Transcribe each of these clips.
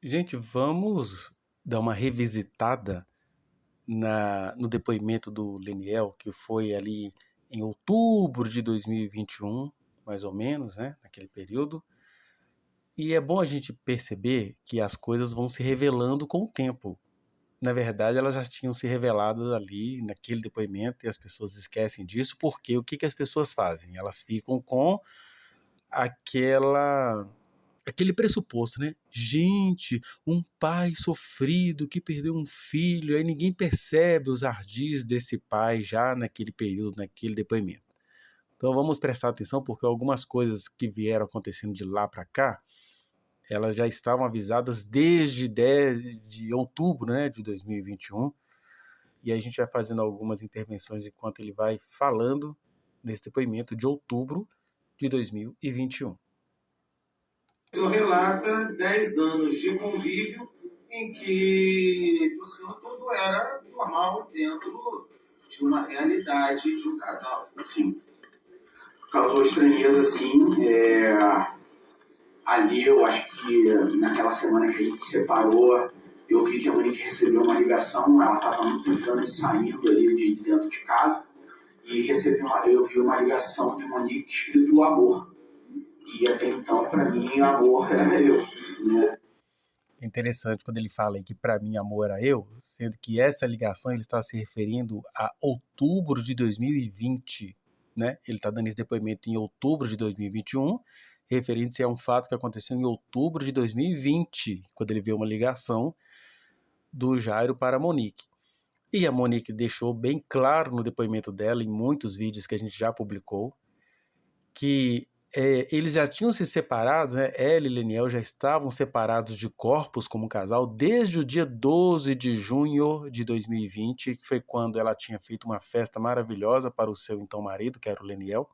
Gente, vamos dar uma revisitada no depoimento do Leniel, que foi ali em outubro de 2021, mais ou menos, né? Naquele período. E é bom a gente perceber que as coisas vão se revelando com o tempo. Na verdade, elas já tinham se revelado ali naquele depoimento e as pessoas esquecem disso, porque o que que as pessoas fazem? Elas ficam com aquela aquele pressuposto, né? Gente, um pai sofrido que perdeu um filho, aí ninguém percebe os ardis desse pai já naquele período, naquele depoimento. Então vamos prestar atenção porque algumas coisas que vieram acontecendo de lá para cá, elas já estavam avisadas desde 10 de outubro, né, de 2021, e aí a gente vai fazendo algumas intervenções enquanto ele vai falando nesse depoimento de outubro de 2021. O senhor relata 10 anos de convívio em que o senhor tudo era normal dentro de uma realidade de um casal. Sim. Causou estranheza, sim. Ali, eu acho que naquela semana que a gente se separou, eu vi que a Monique recebeu uma ligação, ela estava muito entrando e saindo ali de dentro de casa, e eu vi uma ligação de Monique escrito amor. E até então, para mim, amor era eu, né? É interessante quando ele fala aí que para mim amor era eu, sendo que essa ligação ele está se referindo a outubro de 2020, né? Ele está dando esse depoimento em outubro de 2021, referindo-se a um fato que aconteceu em outubro de 2020, quando ele vê uma ligação do Jairo para a Monique. E a Monique deixou bem claro no depoimento dela, em muitos vídeos que a gente já publicou, que eles já tinham se separados, né? Ela e Leniel já estavam separados de corpos como casal desde o dia 12 de junho de 2020, que foi quando ela tinha feito uma festa maravilhosa para o seu então marido, que era o Leniel.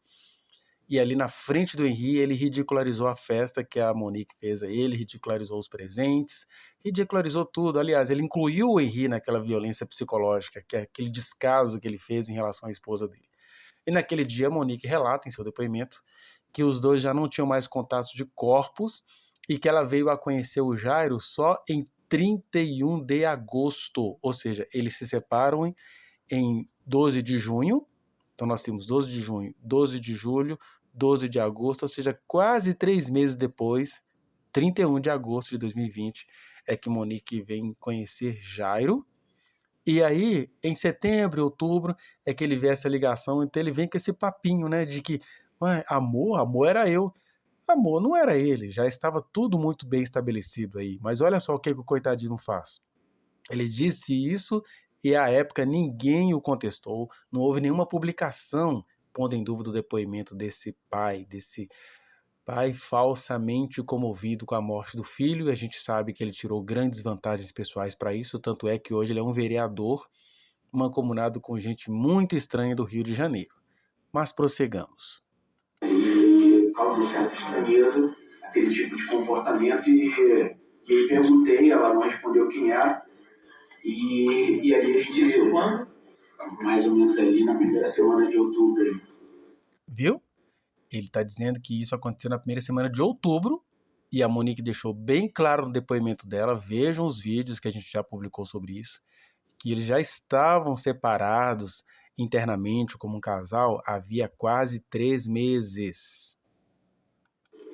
E ali na frente do Henri, ele ridicularizou a festa que a Monique fez a ele, ridicularizou os presentes, ridicularizou tudo. Aliás, ele incluiu o Henri naquela violência psicológica, que é aquele descaso que ele fez em relação à esposa dele. E naquele dia, a Monique relata em seu depoimento que os dois já não tinham mais contatos de corpos e que ela veio a conhecer o Jairo só em 31 de agosto, ou seja, eles se separam em 12 de junho, então nós temos 12 de junho, 12 de julho, 12 de agosto, ou seja, quase 3 meses depois, 31 de agosto de 2020, é que Monique vem conhecer Jairo. E aí, em setembro, outubro, é que ele vê essa ligação, então ele vem com esse papinho, né, de que amor era eu. Amor não era ele, já estava tudo muito bem estabelecido aí. Mas olha só o que o coitadinho faz. Ele disse isso e à época ninguém o contestou, não houve nenhuma publicação pondo em dúvida o depoimento desse pai falsamente comovido com a morte do filho. E a gente sabe que ele tirou grandes vantagens pessoais para isso, tanto é que hoje ele é um vereador mancomunado com gente muito estranha do Rio de Janeiro. Mas prossigamos. E causou certa estranheza aquele tipo de comportamento e perguntei, ela não respondeu quem era. E ali a gente... Isso quando? Mais ou menos ali na primeira semana de outubro. Viu? Ele está dizendo que isso aconteceu na primeira semana de outubro e a Monique deixou bem claro no depoimento dela, vejam os vídeos que a gente já publicou sobre isso, que eles já estavam separados internamente como um casal havia quase 3 meses.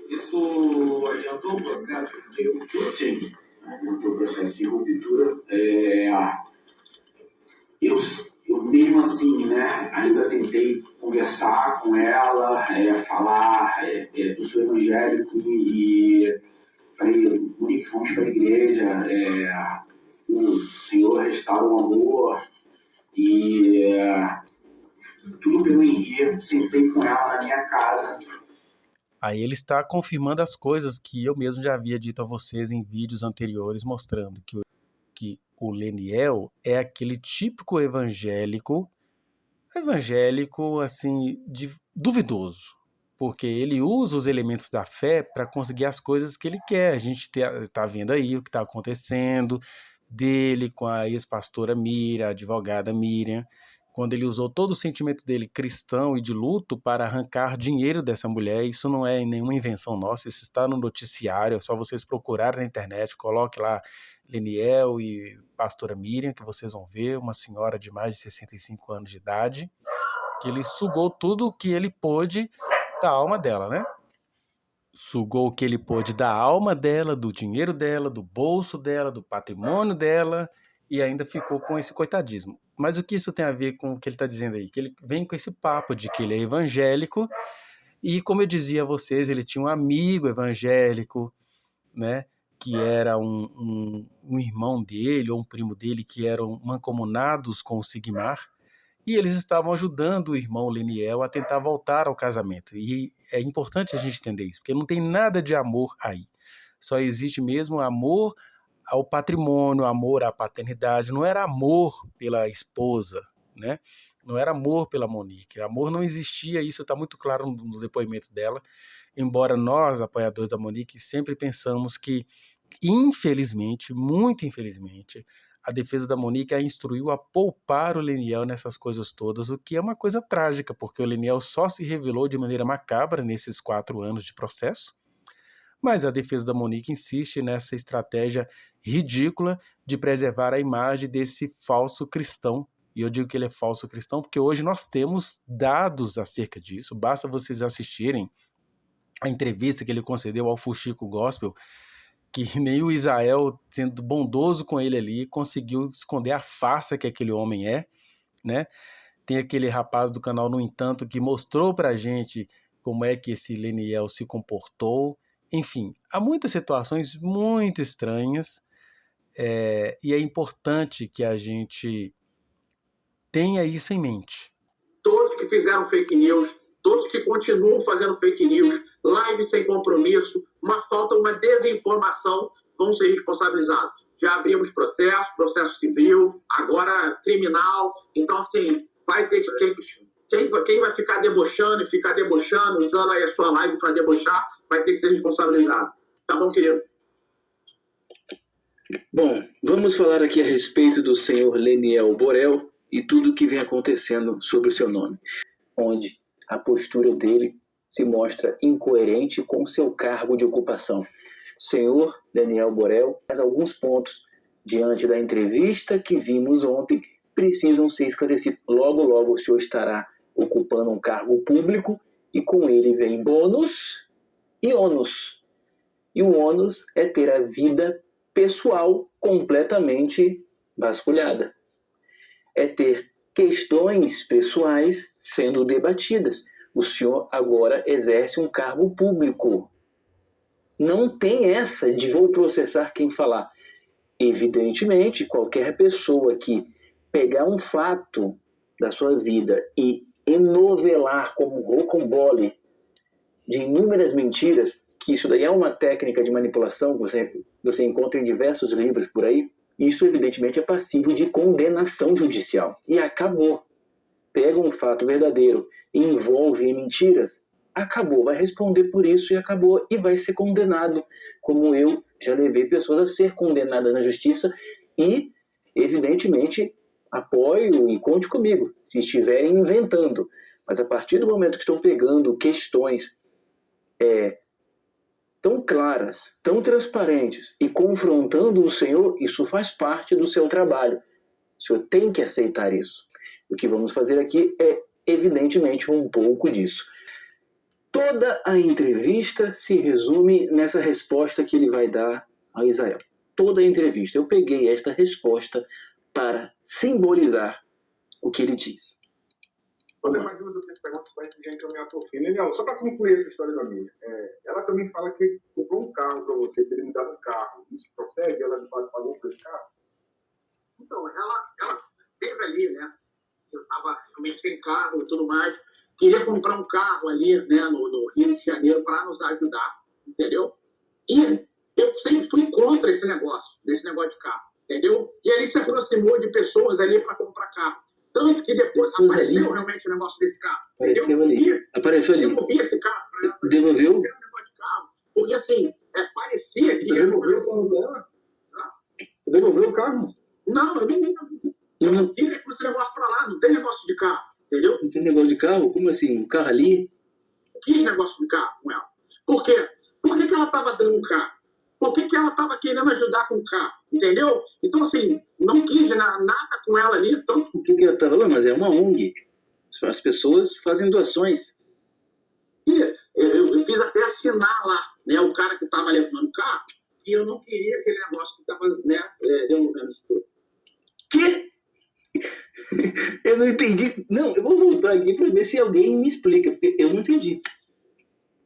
Isso adiantou o processo de ruptura? Sim, adiantou o processo de ruptura. Eu mesmo assim, né, ainda tentei conversar com ela, falar, eu sou evangélico e falei, Monique, vamos para a igreja, o Senhor restaura o amor e tudo pelo Henri, sentei com ela na minha casa. Aí ele está confirmando as coisas que eu mesmo já havia dito a vocês em vídeos anteriores, mostrando que o Leniel é aquele típico evangélico assim, duvidoso, porque ele usa os elementos da fé para conseguir as coisas que ele quer. A gente está vendo aí o que está acontecendo dele com a ex-pastora Miriam, a advogada Miriam, quando ele usou todo o sentimento dele cristão e de luto para arrancar dinheiro dessa mulher. Isso não é nenhuma invenção nossa, isso está no noticiário, é só vocês procurarem na internet, coloque lá Leniel e pastora Miriam, que vocês vão ver, uma senhora de mais de 65 anos de idade, que ele sugou tudo o que ele pôde da alma dela, né? Sugou o que ele pôde da alma dela, do dinheiro dela, do bolso dela, do patrimônio dela, e ainda ficou com esse coitadismo. Mas o que isso tem a ver com o que ele está dizendo aí? Que ele vem com esse papo de que ele é evangélico, e como eu dizia a vocês, ele tinha um amigo evangélico, né, que era um irmão dele, ou um primo dele, que eram mancomunados com o Sigmar, e eles estavam ajudando o irmão Leniel a tentar voltar ao casamento. E é importante a gente entender isso, porque não tem nada de amor aí. Só existe mesmo amor ao patrimônio, amor à paternidade. Não era amor pela esposa, né? Não era amor pela Monique. Amor não existia, isso está muito claro no depoimento dela. Embora nós, apoiadores da Monique, sempre pensamos que, infelizmente, muito infelizmente, a defesa da Monique a instruiu a poupar o Leniel nessas coisas todas, o que é uma coisa trágica, porque o Leniel só se revelou de maneira macabra nesses 4 anos de processo, mas a defesa da Monique insiste nessa estratégia ridícula de preservar a imagem desse falso cristão. E eu digo que ele é falso cristão porque hoje nós temos dados acerca disso, basta vocês assistirem a entrevista que ele concedeu ao Fuxico Gospel, que nem o Israel, sendo bondoso com ele ali, conseguiu esconder a farsa que aquele homem é, né? Tem aquele rapaz do canal, no entanto, que mostrou pra gente como é que esse Leniel se comportou. Enfim, há muitas situações muito estranhas, e é importante que a gente tenha isso em mente. Todos que fizeram fake news, todos que continuam fazendo fake news, live sem compromisso, uma desinformação, vão ser responsabilizados. Já abrimos processo civil, agora criminal. Então, assim, vai ter que... Quem vai ficar debochando, usando aí a sua live para debochar, vai ter que ser responsabilizado. Tá bom, querido? Bom, vamos falar aqui a respeito do senhor Leniel Borel e tudo o que vem acontecendo sobre o seu nome, onde a postura dele se mostra incoerente com seu cargo de ocupação. Senhor Leniel Borel, mas alguns pontos diante da entrevista que vimos ontem precisam ser esclarecidos. Logo, logo o senhor estará ocupando um cargo público e com ele vem bônus e ônus. E o ônus é ter a vida pessoal completamente vasculhada. É ter questões pessoais sendo debatidas. O senhor agora exerce um cargo público. Não tem essa de vou processar quem falar. Evidentemente, qualquer pessoa que pegar um fato da sua vida e enovelar como rocambole de inúmeras mentiras, que isso daí é uma técnica de manipulação que você encontra em diversos livros por aí, isso evidentemente é passível de condenação judicial. E acabou. Pega um fato verdadeiro e envolve em mentiras, acabou, vai responder por isso e acabou, e vai ser condenado, como eu já levei pessoas a ser condenadas na justiça e, evidentemente, apoio e conte comigo, se estiverem inventando. Mas a partir do momento que estão pegando questões tão claras, tão transparentes e confrontando o senhor, isso faz parte do seu trabalho. O senhor tem que aceitar isso. O que vamos fazer aqui é, evidentemente, um pouco disso. Toda a entrevista se resume nessa resposta que ele vai dar a Israel. Toda a entrevista. Eu peguei esta resposta para simbolizar o que ele diz. Vou ter mais duas ou três perguntas para a gente caminhar por fim. Legal, só para concluir essa história da minha. Ela também fala que comprou um carro para você, teria me dado um carro. Isso procede? Ela pagou por esse carro? Então, ela teve ali, né? Eu estava realmente sem carro e tudo mais. Queria comprar um carro ali, né, no Rio de Janeiro para nos ajudar, entendeu? E eu sempre fui contra esse negócio de carro, entendeu? E aí se aproximou de pessoas ali para comprar carro. Tanto que depois apareceu ali realmente o negócio desse carro. Apareceu ali. Apareceu ali. Devolvi esse carro para ela. Devolveu? Um negócio de carro. Porque assim, parecia que... Devolveu o carro dela? Devolveu o carro? Não, eu Não, Fica com esse negócio pra lá, não tem negócio de carro, entendeu? não tem negócio de carro? Como assim? Um carro ali? Quis negócio de carro com ela. Por quê? Por que ela estava dando um carro? Por que ela estava querendo ajudar com o carro? Entendeu? Então, assim, não quis nada com ela ali. Então... O que ela estava? Mas é uma ONG. As pessoas fazem doações. E eu fiz até assinar lá, né, o cara que estava levando o carro, e eu não queria aquele negócio que estava, né, devolvendo isso tudo. Quê? Eu não entendi. Não, eu vou voltar aqui para ver se alguém me explica, porque eu não entendi.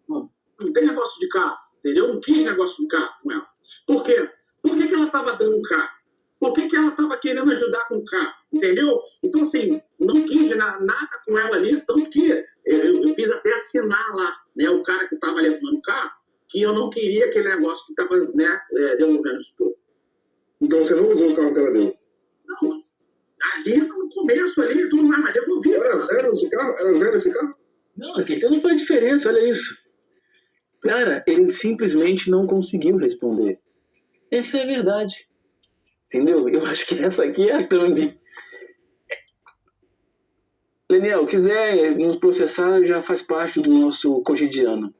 Não tem negócio de carro, entendeu? Não quis negócio de carro com ela. Por quê? Por que ela estava dando um carro? Por que ela estava querendo ajudar com o carro? Entendeu? Então, assim, não quis nada com ela ali, tanto que eu fiz até assinar lá, né, o cara que estava levando o carro, que eu não queria aquele negócio que estava, né, devolvendo isso tudo. Então você não usou o carro que ela deu? Não, ali no começo, ali, tudo mais, mas devolvia. Era zero esse carro? Era zero esse carro? Não, a questão não faz diferença, olha isso. Cara, ele simplesmente não conseguiu responder. Essa é a verdade. Entendeu? Eu acho que essa aqui é a thumb. Leniel, quiser nos processar, já faz parte do nosso cotidiano.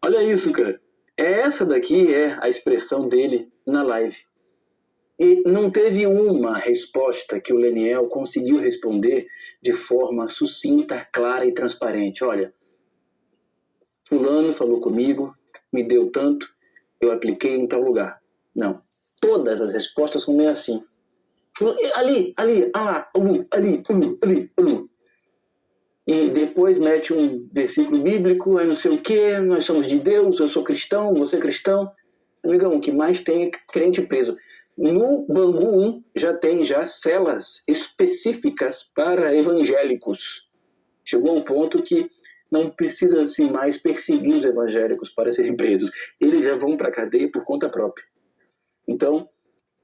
Olha isso, cara. Essa daqui é a expressão dele na live. E não teve uma resposta que o Leniel conseguiu responder de forma sucinta, clara e transparente. Olha, fulano falou comigo, me deu tanto, eu apliquei em tal lugar. Não. Todas as respostas são meio assim. Ali, ali. E depois mete um versículo bíblico, aí não sei o que, nós somos de Deus, eu sou cristão, você é cristão. Amigão, o que mais tem é crente preso. No Bangu 1 já tem celas específicas para evangélicos. Chegou a um ponto que não precisa assim, mais perseguir os evangélicos para serem presos. Eles já vão para a cadeia por conta própria. Então,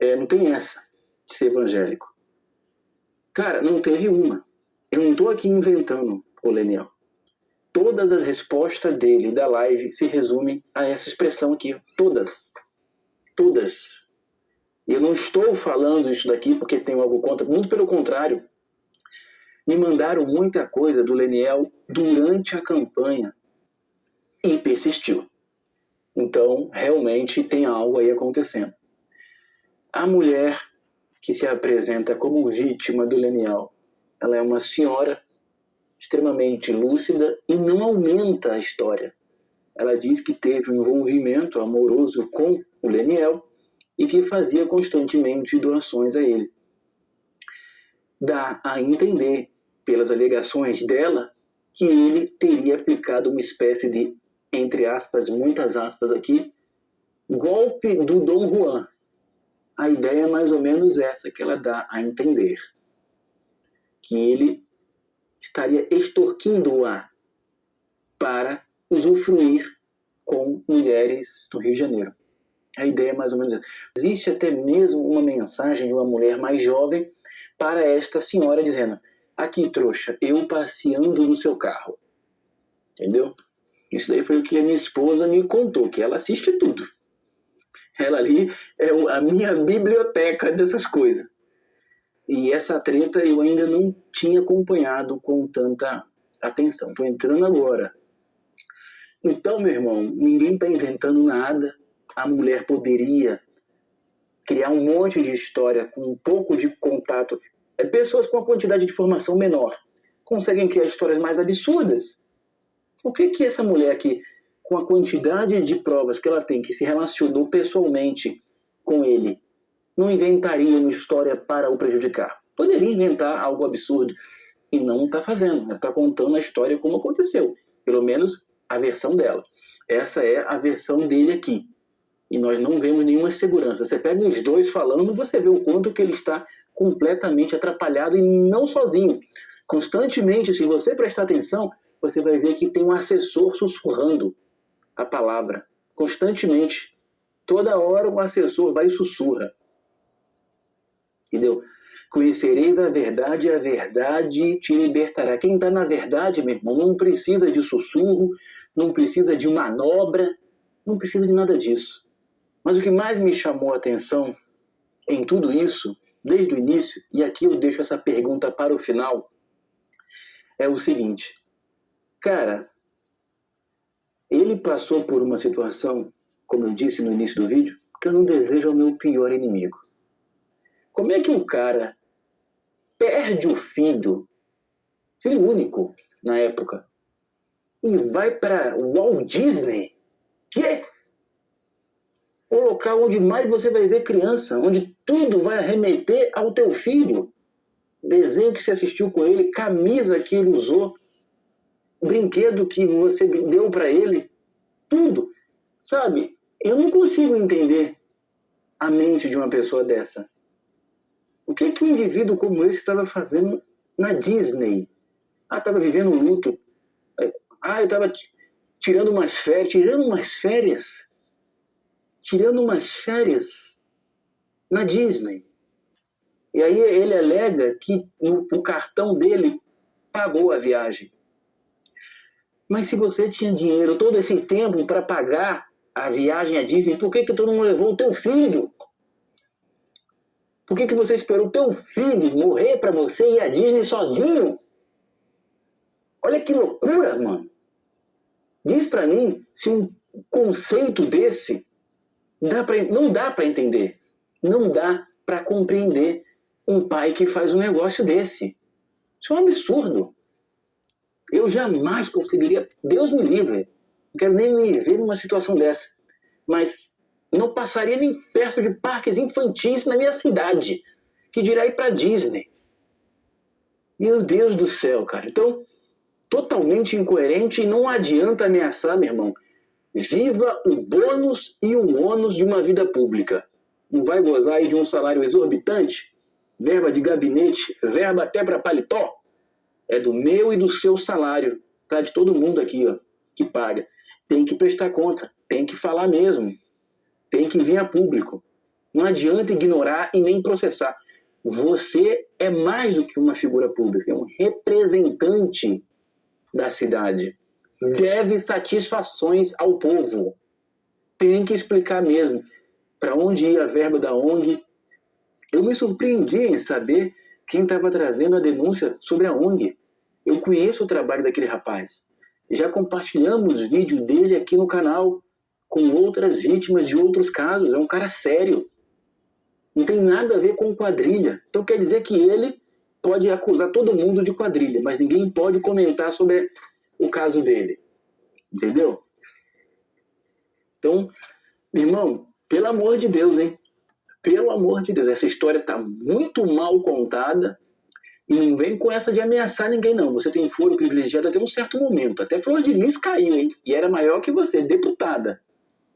não tem essa de ser evangélico. Cara, não teve uma. Eu não estou aqui inventando, o Leniel. Todas as respostas dele da live se resumem a essa expressão aqui. Todas. Todas. E eu não estou falando isso daqui porque tenho algo contra. Muito pelo contrário. Me mandaram muita coisa do Leniel durante a campanha e persistiu. Então, realmente tem algo aí acontecendo. A mulher que se apresenta como vítima do Leniel, ela é uma senhora extremamente lúcida e não aumenta a história. Ela diz que teve um envolvimento amoroso com o Leniel e que fazia constantemente doações a ele. Dá a entender, pelas alegações dela, que ele teria aplicado uma espécie de, entre aspas, muitas aspas aqui, golpe do Dom Juan. A ideia é mais ou menos essa que ela dá a entender. Que ele estaria extorquindo-a para usufruir com mulheres do Rio de Janeiro. A ideia é mais ou menos essa. Existe até mesmo uma mensagem de uma mulher mais jovem para esta senhora dizendo: aqui, trouxa, eu passeando no seu carro. Entendeu? Isso daí foi o que a minha esposa me contou, que ela assiste tudo. Ela ali é a minha biblioteca dessas coisas. E essa treta eu ainda não tinha acompanhado com tanta atenção. Estou entrando agora. Então, meu irmão, ninguém está inventando nada. A mulher poderia criar um monte de história com um pouco de contato. Pessoas com uma quantidade de informação menor conseguem criar histórias mais absurdas. Por que essa mulher aqui, com a quantidade de provas que ela tem, que se relacionou pessoalmente com ele, não inventaria uma história para o prejudicar? Poderia inventar algo absurdo e não está fazendo. Ela está contando a história como aconteceu. Pelo menos a versão dela. Essa é a versão dele aqui. E nós não vemos nenhuma segurança. Você pega os dois falando, você vê o quanto que ele está completamente atrapalhado e não sozinho. Constantemente, se você prestar atenção, você vai ver que tem um assessor sussurrando a palavra. Constantemente. Toda hora um assessor vai e sussurra. Entendeu? Conhecereis a verdade te libertará. Quem está na verdade, meu irmão, não precisa de sussurro, não precisa de manobra, não precisa de nada disso. Mas o que mais me chamou a atenção em tudo isso, desde o início, e aqui eu deixo essa pergunta para o final, é o seguinte. Cara, ele passou por uma situação, como eu disse no início do vídeo, que eu não desejo ao meu pior inimigo. Como é que o cara perde o filho único na época, e vai para Walt Disney, que é o local onde mais você vai ver criança, onde tudo vai arremeter ao teu filho? Desenho que você assistiu com ele, camisa que ele usou, brinquedo que você deu para ele, tudo. Sabe, eu não consigo entender a mente de uma pessoa dessa. O que um indivíduo como esse estava fazendo na Disney? Estava vivendo um luto. Eu estava tirando umas férias na Disney. E aí ele alega que o cartão dele pagou a viagem. Mas se você tinha dinheiro todo esse tempo para pagar a viagem à Disney, por que tu não levou o teu filho? Por que você esperou o teu filho morrer para você ir à Disney sozinho? Olha que loucura, mano. Diz para mim se um conceito desse não dá para entender. Não dá para compreender um pai que faz um negócio desse. Isso é um absurdo. Eu jamais conseguiria, Deus me livre, não quero nem me ver numa situação dessa, mas não passaria nem perto de parques infantis na minha cidade, que dirá ir para Disney. Meu Deus do céu, cara. Então, totalmente incoerente, e não adianta ameaçar, meu irmão. Viva o bônus e o ônus de uma vida pública. Não vai gozar aí de um salário exorbitante? Verba de gabinete, verba até para paletó? É do meu e do seu salário, tá? De todo mundo aqui, ó, que paga. Tem que prestar conta, tem que falar mesmo, tem que vir a público. Não adianta ignorar e nem processar. Você é mais do que uma figura pública, é um representante da cidade. Deve satisfações ao povo. Tem que explicar mesmo para onde ia a verba da ONG. Eu me surpreendi em saber quem estava trazendo a denúncia sobre a ONG. Eu conheço o trabalho daquele rapaz. Já compartilhamos vídeo dele aqui no canal com outras vítimas de outros casos. É um cara sério. Não tem nada a ver com quadrilha. Então quer dizer que ele pode acusar todo mundo de quadrilha, mas ninguém pode comentar sobre o caso dele. Entendeu? Então, irmão, pelo amor de Deus, hein? Pelo amor de Deus, essa história está muito mal contada e não vem com essa de ameaçar ninguém, não. Você tem foro privilegiado até um certo momento. Até Flor de Lis caiu, hein? E era maior que você, deputada.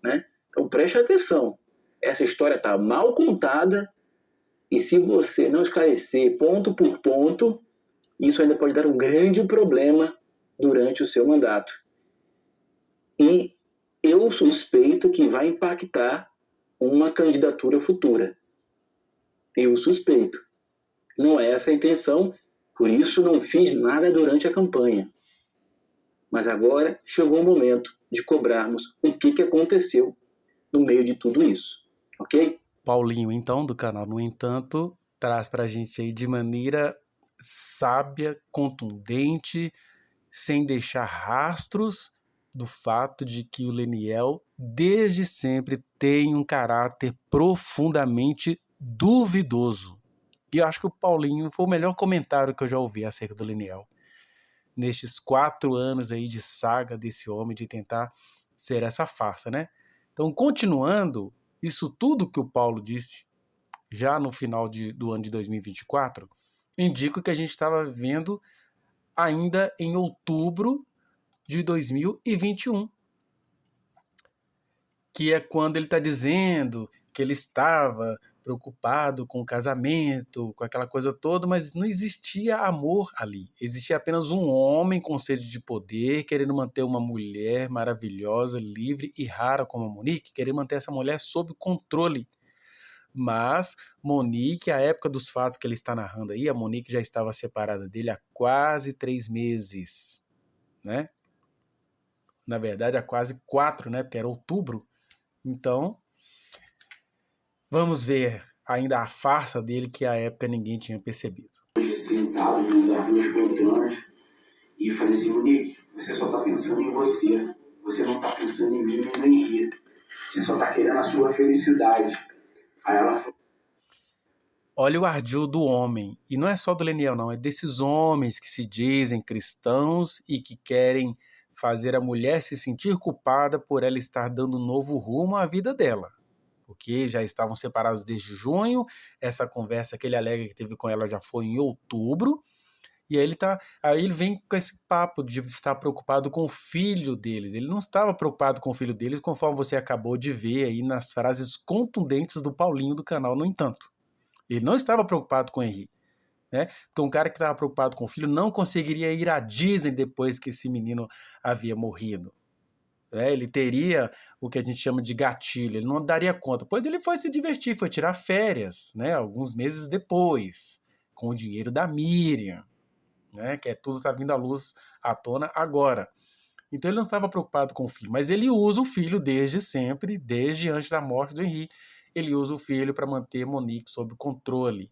Né? Então preste atenção. Essa história está mal contada e se você não esclarecer ponto por ponto, isso ainda pode dar um grande problema durante o seu mandato. E eu suspeito que vai impactar uma candidatura futura. Eu suspeito. Não é essa a intenção, por isso não fiz nada durante a campanha. Mas agora chegou o momento de cobrarmos o que aconteceu no meio de tudo isso. Ok? Paulinho, então, do canal No Entanto, traz pra gente aí de maneira sábia, contundente, sem deixar rastros do fato de que o Leniel, desde sempre, tem um caráter profundamente duvidoso. E eu acho que o Paulinho foi o melhor comentário que eu já ouvi acerca do Leniel. Nestes 4 anos aí de saga desse homem, de tentar ser essa farsa, né? Então, continuando, isso tudo que o Paulo disse, já no final do ano de 2024, indica que a gente estava vivendo ainda em outubro de 2021, que é quando ele está dizendo que ele estava preocupado com o casamento, com aquela coisa toda, mas não existia amor ali. Existia apenas um homem com sede de poder, querendo manter uma mulher maravilhosa, livre e rara como a Monique, querendo manter essa mulher sob controle. Mas Monique, a época dos fatos que ele está narrando aí, a Monique já estava separada dele há quase 3 meses, né? Na verdade, há quase 4, né? Porque era outubro. Então, vamos ver ainda a farsa dele que à época ninguém tinha percebido. Hoje sentado vendo as duas poltronas e falei assim, Monique, você só tá pensando em você. Você não tá pensando em mim nem em Henri. Você só tá querendo a sua felicidade. Aí ela falou, olha o ardil do homem. E não é só do Leniel, não. É desses homens que se dizem cristãos e que querem fazer a mulher se sentir culpada por ela estar dando um novo rumo à vida dela. Porque já estavam separados desde junho. Essa conversa que ele alega que teve com ela já foi em outubro. E aí ele vem com esse papo de estar preocupado com o filho deles. Ele não estava preocupado com o filho deles, conforme você acabou de ver aí nas frases contundentes do Paulinho do canal, no entanto. Ele não estava preocupado com o Henri, né? Porque um cara que estava preocupado com o filho não conseguiria ir à Disney depois que esse menino havia morrido. Ele teria o que a gente chama de gatilho, ele não daria conta. Pois ele foi se divertir, foi tirar férias, né? Alguns meses depois, com o dinheiro da Miriam, né? Que tudo está vindo à tona agora. Então ele não estava preocupado com o filho, mas ele usa o filho desde sempre, desde antes da morte do Henri. Ele usa o filho para manter Monique sob controle.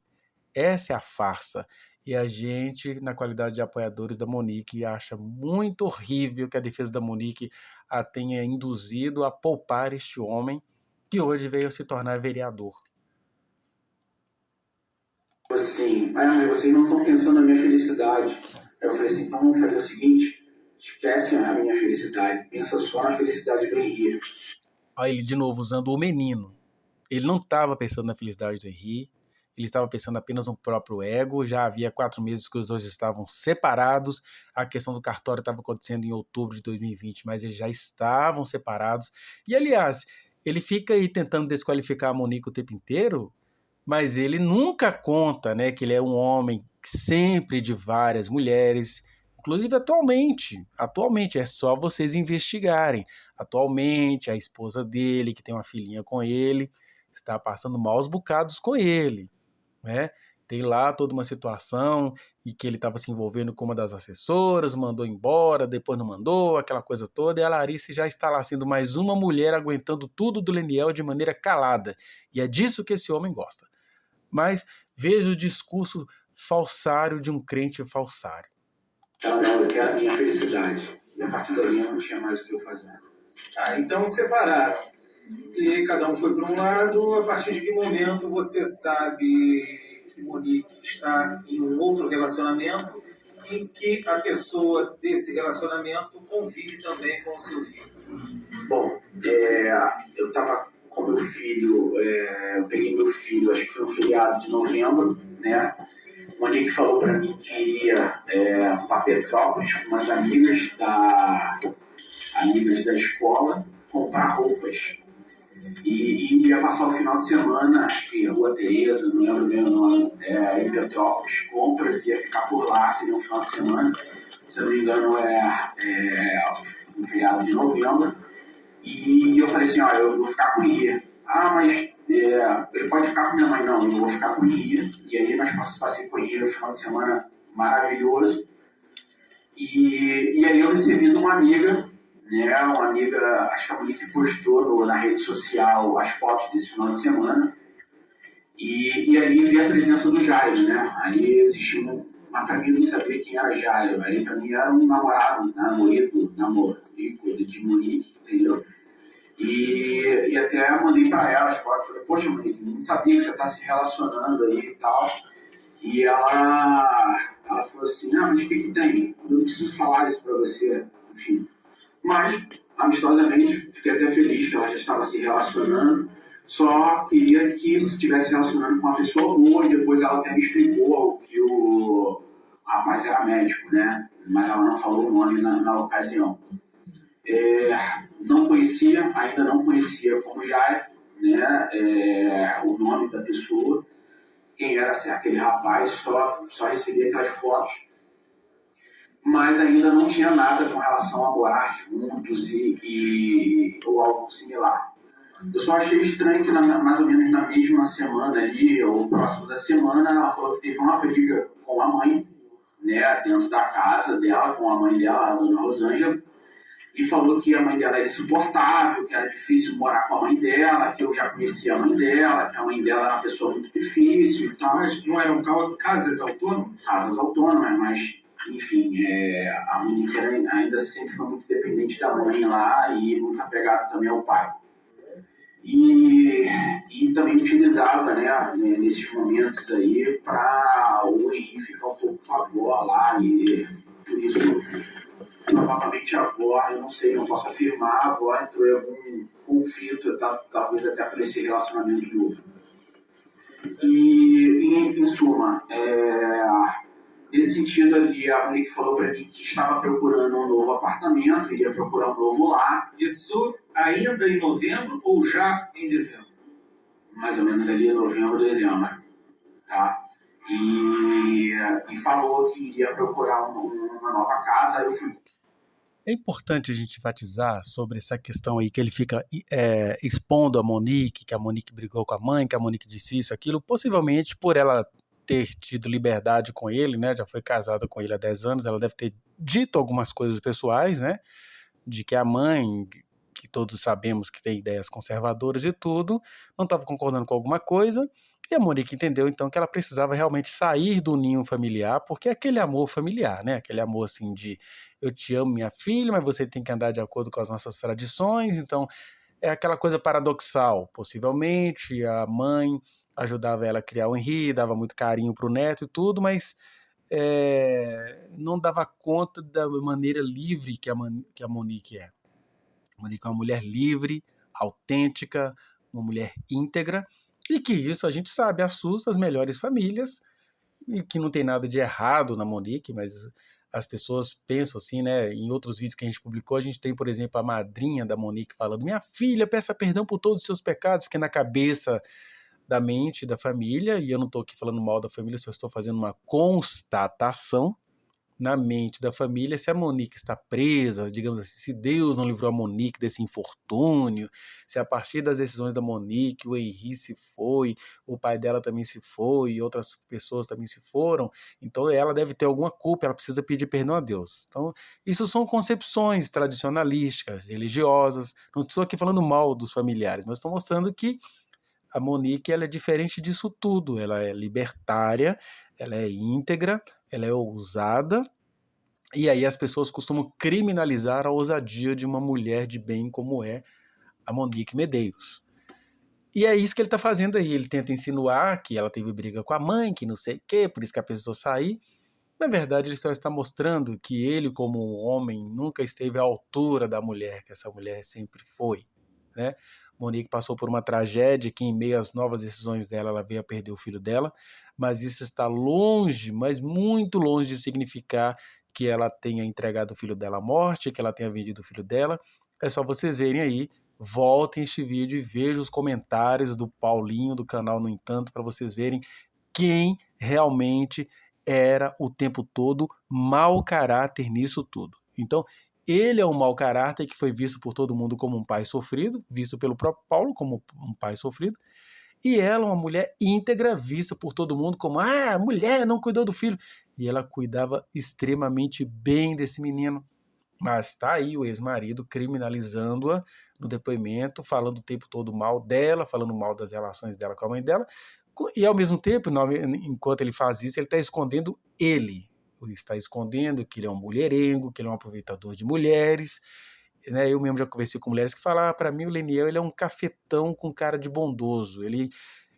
Essa é a farsa. E a gente, na qualidade de apoiadores da Monique, acha muito horrível que a defesa da Monique a tenha induzido a poupar este homem que hoje veio se tornar vereador. assim, mas vocês não estão pensando na minha felicidade. Aí eu falei assim, então vamos fazer o seguinte, esquece a minha felicidade, pensa só na felicidade do Henri. Olha ele de novo usando o menino. Ele não estava pensando na felicidade do Henri, ele estava pensando apenas no próprio ego. Já havia 4 meses que os dois estavam separados, a questão do cartório estava acontecendo em outubro de 2020, mas eles já estavam separados. E aliás, ele fica aí tentando desqualificar a Monique o tempo inteiro, mas ele nunca conta, né, que ele é um homem sempre de várias mulheres, inclusive atualmente é só vocês investigarem. Atualmente a esposa dele, que tem uma filhinha com ele, está passando maus bocados com ele, né? Tem lá toda uma situação e que ele estava se envolvendo com uma das assessoras, mandou embora, depois não mandou, aquela coisa toda, e a Larice já está lá sendo mais uma mulher aguentando tudo do Leniel de maneira calada, e é disso que esse homem gosta. Mas veja o discurso falsário de um crente falsário. Eu quero a minha felicidade, e a partir dali eu não tinha mais o que eu fazer. Então separaram. E cada um foi para um lado. A partir de que momento você sabe que Monique está em um outro relacionamento em que a pessoa desse relacionamento convive também com o seu filho? Bom, eu estava com meu filho, eu peguei meu filho, acho que foi um feriado de novembro, né? Monique falou para mim que ia para Petrópolis com umas amigas da escola comprar roupas. E ia passar o final de semana, acho que Rua Tereza, não lembro bem o nome, em Petrópolis, compras, ia ficar por lá, seria um final de semana, se eu não me engano um feriado de novembro, e eu falei assim, eu vou ficar com o Henri. Mas ele pode ficar com minha mãe, não, eu vou ficar com o Henri, e aí nós passei com o Henri no final de semana maravilhoso, e aí eu recebi de uma amiga, né, uma amiga, acho que a Monique postou na rede social as fotos desse final de semana, e ali vi a presença do Jairo, né? Ali existiu mas pra mim eu nem sabia quem era Jairo, ali pra mim era um namorado de Monique, entendeu? E até mandei pra ela as fotos, falei, poxa Monique, não sabia que você tá se relacionando aí e tal, e ela falou assim, mas o que tem? Eu não preciso falar isso pra você, enfim. Mas, amistosamente, fiquei até feliz que ela já estava se relacionando. Só queria que se estivesse relacionando com uma pessoa boa, e depois ela até me explicou que o rapaz era médico, né? Mas ela não falou o nome na ocasião. Ainda não conhecia como Jair, né? O nome da pessoa, quem era aquele rapaz, só recebia aquelas fotos. Mas ainda não tinha nada com relação a morar juntos ou algo similar. Eu só achei estranho que mais ou menos na mesma semana ali, ou próximo da semana, ela falou que teve uma briga com a mãe, né, dentro da casa dela, com a mãe dela, a dona Rosângela, e falou que a mãe dela era insuportável, que era difícil morar com a mãe dela, que eu já conhecia a mãe dela, que a mãe dela era uma pessoa muito difícil e tal. Mas não eram casas autônomas? Casas autônomas, mas, enfim, a Monique ainda sempre foi muito dependente da mãe lá e muito apegada também ao pai. E também utilizava, né, nesses momentos aí, para o Henri ficar um pouco com a avó lá, e por isso, provavelmente a avó, eu não sei, não posso afirmar, a avó entrou em algum conflito, talvez até por esse relacionamento novo. E, em suma, nesse sentido ali, a Monique falou para mim que estava procurando um novo apartamento, iria procurar um novo lar. Isso ainda em novembro ou já em dezembro? Mais ou menos ali em novembro, dezembro, tá? E falou que iria procurar uma nova casa. Eu fui. É importante a gente enfatizar sobre essa questão aí que ele fica expondo a Monique, que a Monique brigou com a mãe, que a Monique disse isso, aquilo, possivelmente por ela ter tido liberdade com ele, né? Já foi casada com ele há 10 anos, ela deve ter dito algumas coisas pessoais, né? De que a mãe, que todos sabemos que tem ideias conservadoras e tudo, não estava concordando com alguma coisa, e a Monique entendeu então que ela precisava realmente sair do ninho familiar, porque é aquele amor familiar, né? Aquele amor assim de eu te amo, minha filha, mas você tem que andar de acordo com as nossas tradições, então é aquela coisa paradoxal, possivelmente a mãe ajudava ela a criar o Henri, dava muito carinho pro neto e tudo, mas não dava conta da maneira livre que a Monique é. A Monique é uma mulher livre, autêntica, uma mulher íntegra, e que isso a gente sabe assusta as melhores famílias, e que não tem nada de errado na Monique, mas as pessoas pensam assim, né? Em outros vídeos que a gente publicou, a gente tem, por exemplo, a madrinha da Monique falando: minha filha, peça perdão por todos os seus pecados, porque na cabeça da mente da família, e eu não estou aqui falando mal da família, só estou fazendo uma constatação, na mente da família, se a Monique está presa, digamos assim, se Deus não livrou a Monique desse infortúnio, se a partir das decisões da Monique o Henri se foi, o pai dela também se foi, e outras pessoas também se foram, então ela deve ter alguma culpa, ela precisa pedir perdão a Deus. Então, isso são concepções tradicionalísticas, religiosas, não estou aqui falando mal dos familiares, mas estou mostrando que a Monique ela é diferente disso tudo, ela é libertária, ela é íntegra, ela é ousada, e aí as pessoas costumam criminalizar a ousadia de uma mulher de bem como é a Monique Medeiros. E é isso que ele está fazendo aí, ele tenta insinuar que ela teve briga com a mãe, que não sei o quê, por isso que a pessoa saiu. Na verdade, ele só está mostrando que ele, como um homem, nunca esteve à altura da mulher, que essa mulher sempre foi, né? Monique passou por uma tragédia que, em meio às novas decisões dela, ela veio a perder o filho dela, mas isso está longe, mas muito longe de significar que ela tenha entregado o filho dela à morte, que ela tenha vendido o filho dela. É só vocês verem aí, voltem este vídeo e vejam os comentários do Paulinho, do canal No Entanto, para vocês verem quem realmente era o tempo todo mau caráter nisso tudo. Então, ele é um mau caráter que foi visto por todo mundo como um pai sofrido, visto pelo próprio Paulo como um pai sofrido, e ela, uma mulher íntegra, vista por todo mundo como a mulher não cuidou do filho, e ela cuidava extremamente bem desse menino. Mas está aí o ex-marido criminalizando-a no depoimento, falando o tempo todo mal dela, falando mal das relações dela com a mãe dela, e ao mesmo tempo, enquanto ele faz isso, ele está escondendo ele. Está escondendo que ele é um mulherengo, que ele é um aproveitador de mulheres, né? Eu mesmo já conversei com mulheres que falam, para mim o Leniel ele é um cafetão com cara de bondoso, ele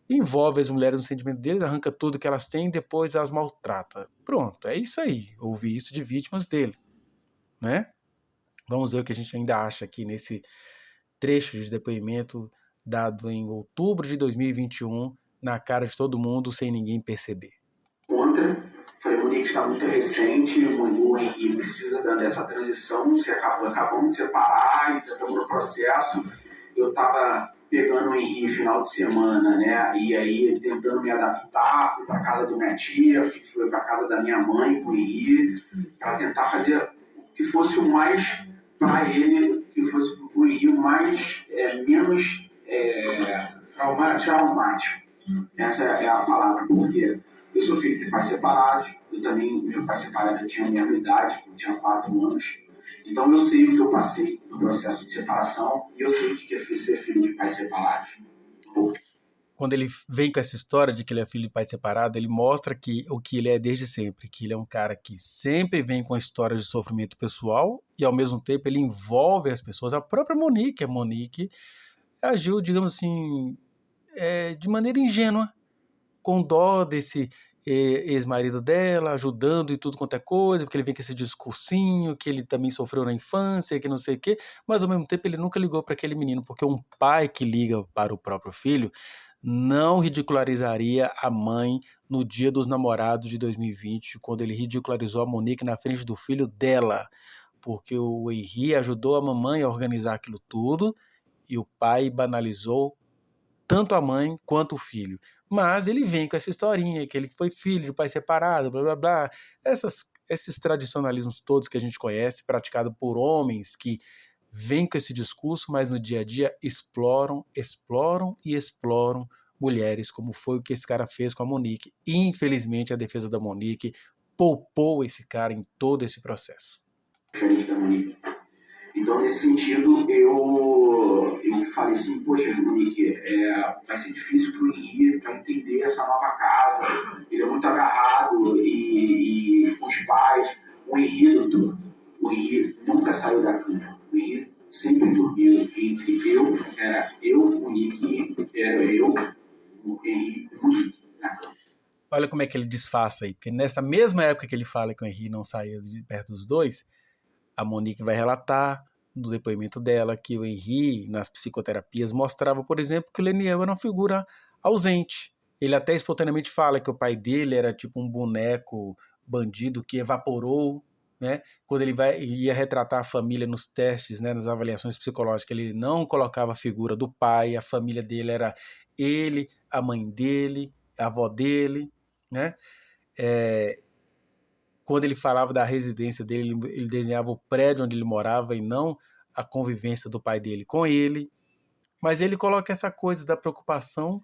envolve as mulheres no sentimento deles, arranca tudo que elas têm e depois as maltrata. Pronto, é isso aí, ouvi isso de vítimas dele, né? Vamos ver o que a gente ainda acha aqui nesse trecho de depoimento dado em outubro de 2021, na cara de todo mundo, sem ninguém perceber. Falei, Monique, está muito recente, o Henri precisa dessa transição, acabamos de separar, então estamos no processo. Eu estava pegando o Henri final de semana, né, e aí tentando me adaptar, fui para casa da minha tia, fui para casa da minha mãe com o Henri, para tentar fazer que fosse o mais, para ele, que fosse o Henri o mais, menos traumático. Essa é a palavra, porque eu sou filho de pais separados, meu pai separado tinha a mesma idade, tinha 4 anos, Então eu sei o que eu passei no processo de separação e eu sei o que é ser filho de pais separados. Quando ele vem com essa história de que ele é filho de pai separado, ele mostra que o que ele é desde sempre, que ele é um cara que sempre vem com histórias de sofrimento pessoal e, ao mesmo tempo, ele envolve as pessoas. A própria Monique, agiu, digamos assim, de maneira ingênua, com dó desse ex-marido dela, ajudando e tudo quanto é coisa, porque ele vem com esse discursinho, que ele também sofreu na infância, que não sei o quê, mas, ao mesmo tempo, ele nunca ligou para aquele menino, porque um pai que liga para o próprio filho não ridicularizaria a mãe no Dia dos Namorados de 2020, quando ele ridicularizou a Monique na frente do filho dela, porque o Henri ajudou a mamãe a organizar aquilo tudo e o pai banalizou tanto a mãe quanto o filho. Mas ele vem com essa historinha, que ele foi filho de pai separado, blá blá blá, esses tradicionalismos todos que a gente conhece, praticado por homens que vêm com esse discurso, mas no dia a dia exploram mulheres, como foi o que esse cara fez com a Monique. Infelizmente, a defesa da Monique poupou esse cara em todo esse processo. Diferente da Monique. Então, nesse sentido, eu falei assim, poxa, Monique, vai ser difícil para o Henri para entender essa nova casa. Ele é muito agarrado e com os pais. O Henri, doutor, o Henri nunca saiu da cama. O Henri sempre dormiu entre Monique, o Henri, Monique, na cama. Olha como é que ele disfarça aí, porque nessa mesma época que ele fala que o Henri não saía de perto dos dois, a Monique vai relatar no depoimento dela que o Henri, nas psicoterapias, mostrava, por exemplo, que o Leniel era uma figura ausente. Ele até espontaneamente fala que o pai dele era tipo um boneco bandido que evaporou, né? Quando ele ia retratar a família nos testes, né, nas avaliações psicológicas, ele não colocava a figura do pai, a família dele era ele, a mãe dele, a avó dele, né? Quando ele falava da residência dele, ele desenhava o prédio onde ele morava e não a convivência do pai dele com ele. Mas ele coloca essa coisa da preocupação.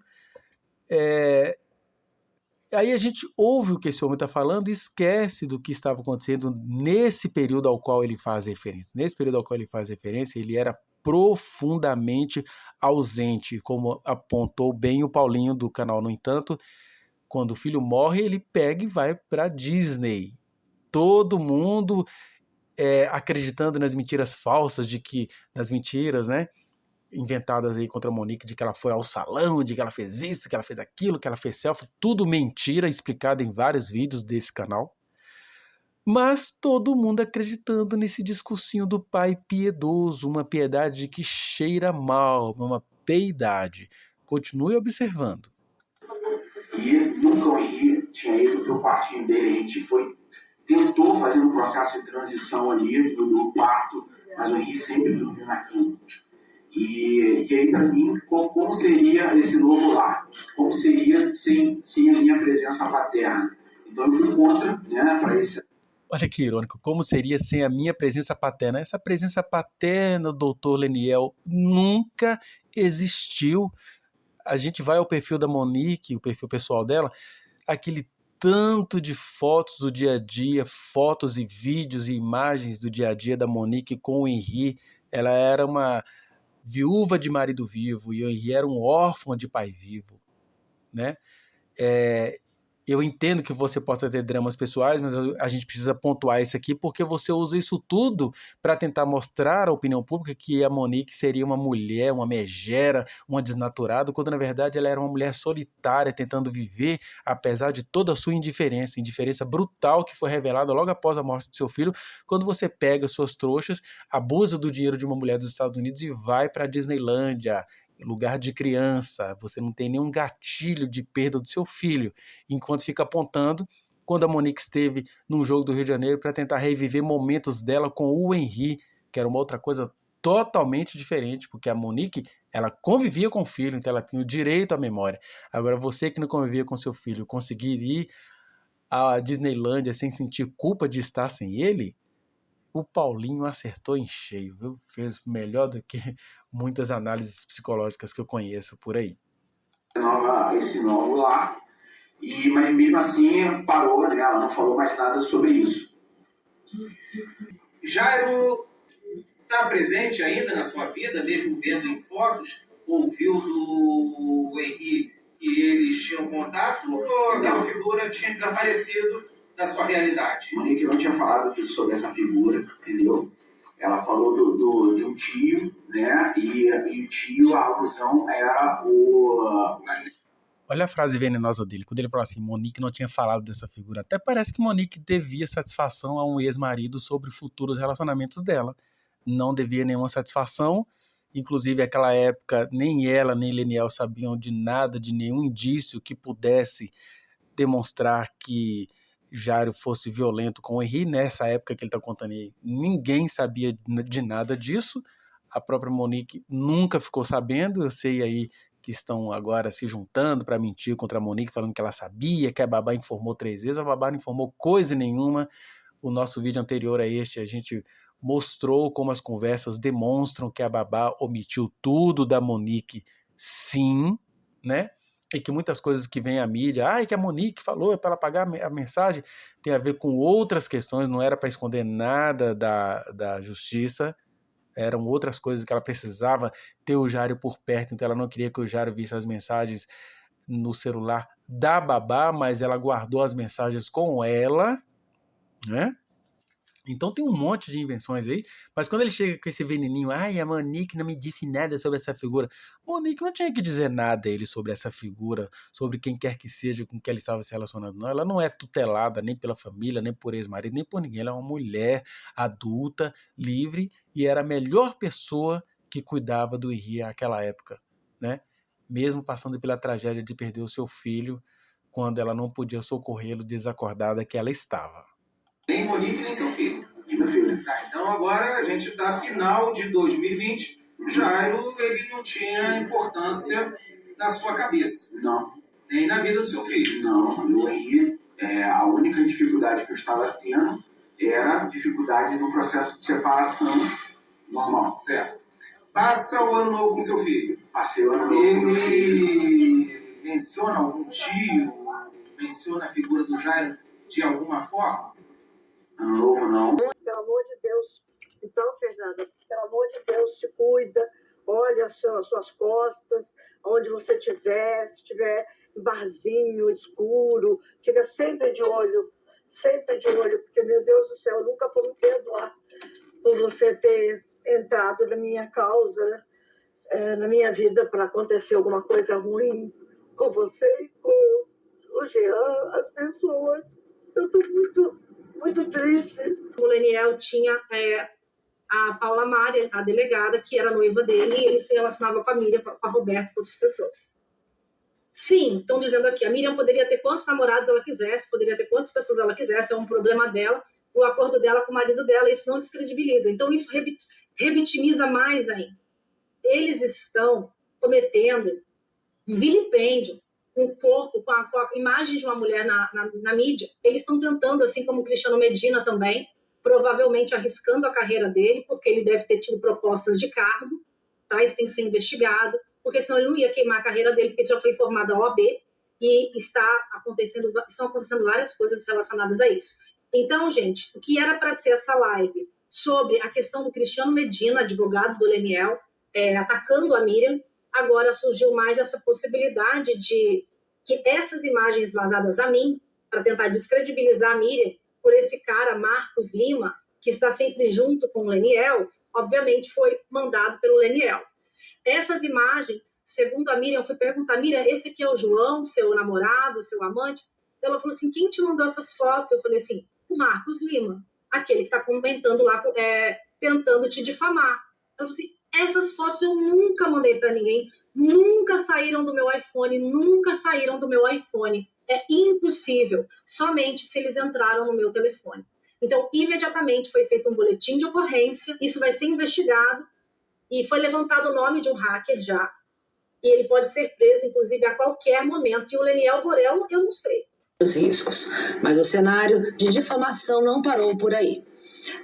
Aí a gente ouve o que esse homem está falando e esquece do que estava acontecendo nesse período ao qual ele faz referência. Nesse período ao qual ele faz referência, ele era profundamente ausente, como apontou bem o Paulinho do canal. No entanto, quando o filho morre, ele pega e vai para Disney. Todo mundo acreditando nas mentiras falsas, nas mentiras, né, inventadas aí contra a Monique, de que ela foi ao salão, de que ela fez isso, que ela fez aquilo, que ela fez selfie, tudo mentira, explicado em vários vídeos desse canal. Mas todo mundo acreditando nesse discursinho do pai piedoso, uma piedade que cheira mal, uma peidade. Continue observando. E nunca o Henri tinha ido para o quartinho dele, a gente tentou fazer um processo de transição ali do quarto, mas o Henri sempre dormiu na cama. E aí, para mim, como seria esse novo lar? Como seria sem a minha presença paterna? Então eu fui contra, né, para esse... Olha que irônico, como seria sem a minha presença paterna? Essa presença paterna, doutor Leniel, nunca existiu. A gente vai ao perfil da Monique, o perfil pessoal dela, aquele tanto de fotos do dia a dia, fotos e vídeos e imagens do dia a dia da Monique com o Henri. Ela era uma viúva de marido vivo e o Henri era um órfão de pai vivo, né? Eu entendo que você possa ter dramas pessoais, mas a gente precisa pontuar isso aqui porque você usa isso tudo para tentar mostrar à opinião pública que a Monique seria uma mulher, uma megera, uma desnaturada, quando na verdade ela era uma mulher solitária tentando viver, apesar de toda a sua indiferença brutal que foi revelada logo após a morte do seu filho, quando você pega suas trouxas, abusa do dinheiro de uma mulher dos Estados Unidos e vai para a Disneylândia, lugar de criança, você não tem nenhum gatilho de perda do seu filho, enquanto fica apontando quando a Monique esteve num jogo do Rio de Janeiro para tentar reviver momentos dela com o Henri, que era uma outra coisa totalmente diferente, porque a Monique, ela convivia com o filho, então ela tinha o direito à memória. Agora, você que não convivia com seu filho, conseguir ir à Disneylândia sem sentir culpa de estar sem ele, o Paulinho acertou em cheio, viu? Fez melhor do que muitas análises psicológicas que eu conheço por aí. Esse novo lar, mas mesmo assim parou, né? Ela não falou mais nada sobre isso. Jairo está presente ainda na sua vida, mesmo vendo em fotos, ouviu do Henri que eles tinham contato, ou aquela figura tinha desaparecido da sua realidade? Monique não tinha falado sobre essa figura, entendeu? Ela falou de um tio, né? E o tio, a alusão era o... Olha a frase venenosa dele, quando ele fala assim, Monique não tinha falado dessa figura. Até parece que Monique devia satisfação a um ex-marido sobre futuros relacionamentos dela. Não devia nenhuma satisfação, inclusive naquela época nem ela nem Leniel sabiam de nada, de nenhum indício que pudesse demonstrar que Jairo fosse violento com o Henri. Nessa época que ele está contando aí, ninguém sabia de nada disso. A própria Monique nunca ficou sabendo. Eu sei aí que estão agora se juntando para mentir contra a Monique, falando que ela sabia, que a babá informou 3 vezes. A babá não informou coisa nenhuma. O nosso vídeo anterior a este, a gente mostrou como as conversas demonstram que a babá omitiu tudo da Monique, sim, né? E que muitas coisas que vem à mídia, que a Monique falou é para ela pagar a mensagem, tem a ver com outras questões, não era para esconder nada da justiça, eram outras coisas que ela precisava ter o Jairo por perto, então ela não queria que o Jairo visse as mensagens no celular da babá, mas ela guardou as mensagens com ela, né? Então tem um monte de invenções aí, mas quando ele chega com esse veneninho, a Monique não me disse nada sobre essa figura. Monique não tinha que dizer nada a ele sobre essa figura, sobre quem quer que seja com quem ele estava se relacionando, não. Ela não é tutelada nem pela família, nem por ex-marido, nem por ninguém. Ela é uma mulher adulta, livre, e era a melhor pessoa que cuidava do Henri naquela época, né? Mesmo passando pela tragédia de perder o seu filho, quando ela não podia socorrê-lo desacordada que ela estava. Nem Monique, nem seu filho. Tá, então agora a gente está final de 2020. Jairo, ele não tinha importância na sua cabeça. Não. Nem na vida do seu filho. Não, no Henri, a única dificuldade que eu estava tendo era dificuldade no processo de separação normal. Certo. Passa o ano novo com seu filho. Passei o ano novo com meu filho. Ele menciona algum tio, menciona a figura do Jairo de alguma forma? Ano novo não. Pelo amor de Deus. Então, Fernanda, pelo amor de Deus, se cuida, olha as suas costas, onde você estiver, se estiver em barzinho, escuro, fica sempre de olho, porque, meu Deus do céu, eu nunca vou me perdoar por você ter entrado na minha causa, na minha vida, para acontecer alguma coisa ruim com você e com o Jean, as pessoas. Eu estou muito triste. O Leniel tinha a Paula Mari, a delegada, que era noiva dele, e ele se relacionava com a Miriam, com a Roberta, com outras pessoas. Sim, estão dizendo aqui, a Miriam poderia ter quantos namorados ela quisesse, poderia ter quantas pessoas ela quisesse, é um problema dela, o acordo dela com o marido dela, isso não descredibiliza. Então isso revitimiza mais ainda. Eles estão cometendo um vilipêndio com o corpo, com a imagem de uma mulher na mídia. Eles estão tentando, assim como o Cristiano Medina também, provavelmente arriscando a carreira dele, porque ele deve ter tido propostas de cargo, tá? Isso tem que ser investigado, porque senão ele não ia queimar a carreira dele, porque isso já foi informado à OAB, e estão acontecendo várias coisas relacionadas a isso. Então, gente, o que era para ser essa live sobre a questão do Cristiano Medina, advogado do Leniel, atacando a Miriam, agora surgiu mais essa possibilidade de que essas imagens vazadas a mim, para tentar descredibilizar a Miriam, por esse cara, Marcos Lima, que está sempre junto com o Leniel, obviamente foi mandado pelo Leniel. Essas imagens, segundo a Miriam, eu fui perguntar, Miriam, esse aqui é o João, seu namorado, seu amante? Ela falou assim, quem te mandou essas fotos? Eu falei assim, o Marcos Lima, aquele que está comentando lá, tentando te difamar. Ela falou assim, essas fotos eu nunca mandei para ninguém, nunca saíram do meu iPhone. É impossível, somente se eles entraram no meu telefone. Então, imediatamente foi feito um boletim de ocorrência, isso vai ser investigado, e foi levantado o nome de um hacker já, e ele pode ser preso, inclusive, a qualquer momento. E o Leniel Borel, eu não sei. Os riscos, mas o cenário de difamação não parou por aí.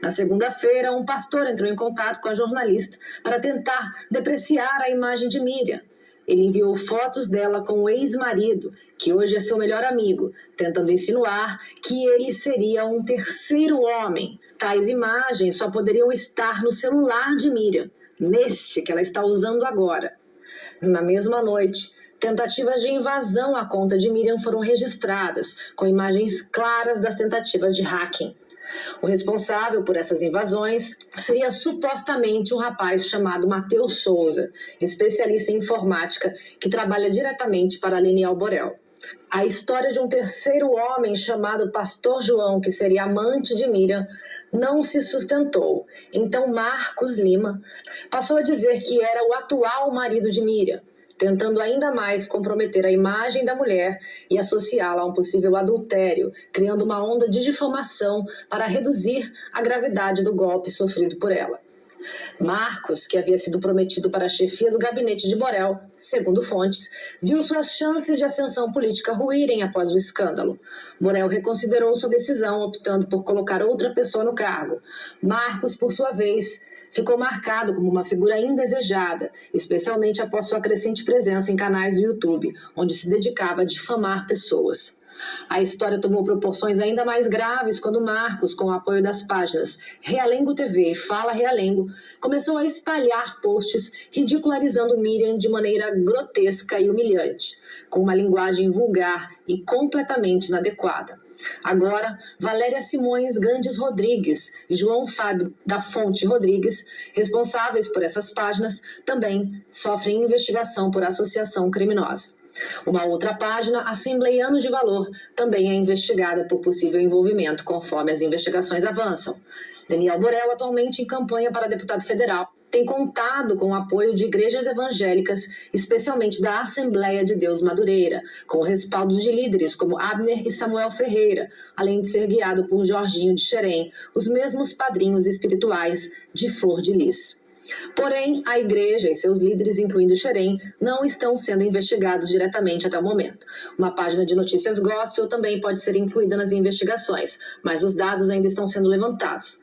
Na segunda-feira, um pastor entrou em contato com a jornalista para tentar depreciar a imagem de Miriam. ele enviou fotos dela com o ex-marido, que hoje é seu melhor amigo, tentando insinuar que ele seria um terceiro homem. Tais imagens só poderiam estar no celular de Miriam, neste que ela está usando agora. Na mesma noite, tentativas de invasão à conta de Miriam foram registradas, com imagens claras das tentativas de hacking. O responsável por essas invasões seria supostamente um rapaz chamado Matheus Souza, especialista em informática que trabalha diretamente para Leniel Borel. A história de um terceiro homem chamado Pastor João, que seria amante de Miriam, não se sustentou. Então Marcos Lima passou a dizer que era o atual marido de Miriam, tentando ainda mais comprometer a imagem da mulher e associá-la a um possível adultério, criando uma onda de difamação para reduzir a gravidade do golpe sofrido por ela. Marcos, que havia sido prometido para a chefia do gabinete de Borel, segundo fontes, viu suas chances de ascensão política ruírem após o escândalo. Borel reconsiderou sua decisão, optando por colocar outra pessoa no cargo. Marcos, por sua vez, ficou marcado como uma figura indesejada, especialmente após sua crescente presença em canais do YouTube, onde se dedicava a difamar pessoas. A história tomou proporções ainda mais graves quando Marcos, com o apoio das páginas Realengo TV e Fala Realengo, começou a espalhar posts ridicularizando Miriam de maneira grotesca e humilhante, com uma linguagem vulgar e completamente inadequada. Agora, Valéria Simões Gandes Rodrigues e João Fábio da Fonte Rodrigues, responsáveis por essas páginas, também sofrem investigação por associação criminosa. Uma outra página, Assembleianos de Valor, também é investigada por possível envolvimento, conforme as investigações avançam. Leniel Borel, atualmente em campanha para deputado federal, tem contado com o apoio de igrejas evangélicas, especialmente da Assembleia de Deus Madureira, com o respaldo de líderes como Abner e Samuel Ferreira, além de ser guiado por Jorginho de Xerém, os mesmos padrinhos espirituais de Flor de Lis. Porém, a igreja e seus líderes, incluindo Xerém, não estão sendo investigados diretamente até o momento. Uma página de notícias gospel também pode ser incluída nas investigações, mas os dados ainda estão sendo levantados.